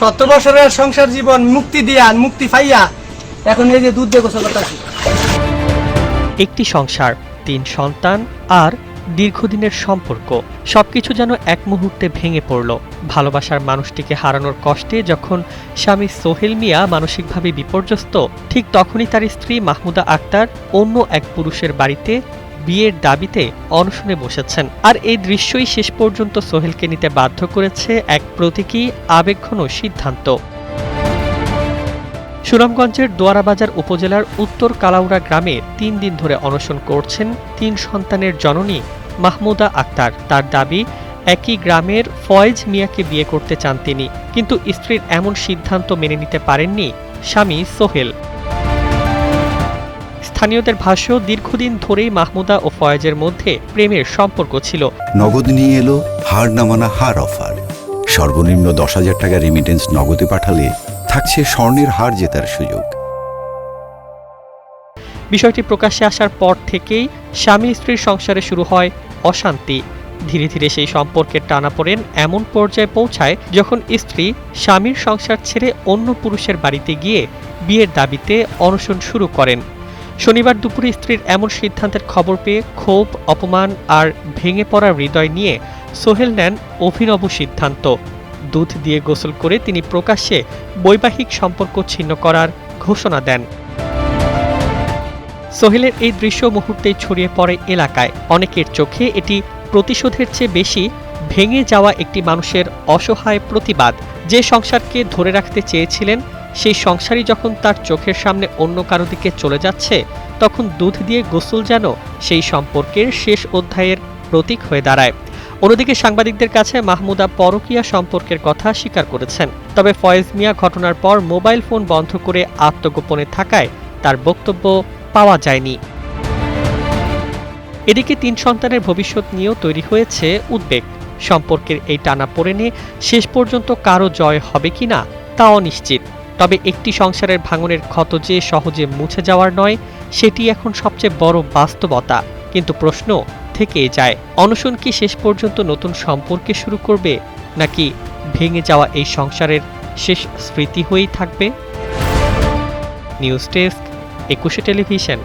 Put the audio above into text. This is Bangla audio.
70 বছরের সংসার জীবন মুক্তি পাইয়া এখন এই যে দুধ দিয়ে গোসল করতেছি। একটি সংসার, 3 সন্তান আর দীর্ঘদিনের সম্পর্ক সবকিছু যেন এক মুহূর্তে ভেঙে পড়ল। ভালোবাসার মানুষটিকে হারানোর কষ্টে যখন স্বামী সোহেল মিয়া মানসিকভাবে বিপর্যস্ত, ঠিক তখনই তার স্ত্রী মাহমুদা আক্তার অন্য এক পুরুষের বাড়িতে বিয়ের দাবিতে অনশনে বসেছেন। আর এই দৃশ্যই শেষ পর্যন্ত সোহেলকে নিতে বাধ্য করেছে এক প্রতীকী আবেগঘন সিদ্ধান্ত। সুনামগঞ্জের দোয়ারাবাজার উপজেলার উত্তর কালাউড়া গ্রামে 3 দিন ধরে অনশন করছেন 3 সন্তানের জননী মাহমুদা আক্তার। তার দাবি, একই গ্রামের ফয়েজ মিয়াকে বিয়ে করতে চান তিনি, কিন্তু স্ত্রীর এমন সিদ্ধান্ত মেনে নিতে পারেননি স্বামী সোহেল। স্থানীয়দের ভাষ্য, দীর্ঘদিন ধরেই মাহমুদা ও ফয়েজের মধ্যে প্রেমের সম্পর্ক ছিল। নগদ নিয়ে এলো হার না মানা হার অফার। সর্বনিম্ন 10,000 টাকা রেমিটেন্স নগদে পাঠালে থাকছে স্বর্ণের হার জেতার সুযোগ। বিষয়টি প্রকাশ্যে আসার পর থেকেই স্বামী স্ত্রীর সংসারে শুরু হয় অশান্তি। ধীরে ধীরে সেই সম্পর্কের টানাপোড়েন এমন পর্যায়ে পৌঁছায় যখন স্ত্রী স্বামীর সংসার ছেড়ে অন্য পুরুষের বাড়িতে গিয়ে বিয়ের দাবিতে অনশন শুরু করেন। শনিবার দুপুরে স্ত্রীর এমন সিদ্ধান্তের খবর পেয়ে ক্ষোভ, অপমান আর ভেঙে পড়া হৃদয় নিয়ে সোহেল নেন অভিনব সিদ্ধান্ত। দুধ দিয়ে গোসল করে তিনি প্রকাশ্যে বৈবাহিক সম্পর্ক ছিন্ন করার ঘোষণা দেন। সোহেলের এই দৃশ্য মুহূর্তেই ছড়িয়ে পড়ে এলাকায়। অনেকের চোখে এটি প্রতিশোধের চেয়ে বেশি ভেঙে যাওয়া একটি মানুষের অসহায় প্রতিবাদ। যে সংসারকে ধরে রাখতে চেয়েছিলেন, সেই সংসারই যখন তার চোখের সামনে অন্য কারো দিকে চলে যাচ্ছে, তখন দুধ দিয়ে গোসল যেন সেই সম্পর্কের শেষ অধ্যায়ের প্রতীক হয়ে দাঁড়ায়। অন্যদিকে সাংবাদিকদের কাছে মাহমুদা পরকীয়া সম্পর্কের কথা স্বীকার করেছেন। তবে ফয়েজ মিয়া ঘটনার পর মোবাইল ফোন বন্ধ করে আত্মগোপনে থাকায় তার বক্তব্য পাওয়া যায়নি। এদিকে 3 সন্তানের ভবিষ্যৎ নিয়েও তৈরি হয়েছে উদ্বেগ। সম্পর্কের এই টানাপোড়েনে শেষ পর্যন্ত কারো জয় হবে কিনা তা অনিশ্চিত। তবে একটি সংসারের ভাঙনের ক্ষত যে সহজে মুছে যাওয়ার নয়, সেটি এখন সবচেয়ে বড় বাস্তবতা। কিন্তু প্রশ্ন থেকেই যায়, অনশন কি শেষ পর্যন্ত নতুন সম্পর্কে শুরু করবে, নাকি ভেঙে যাওয়া এই সংসারের শেষ স্মৃতি হয়েই থাকবে? News desk, 21 television.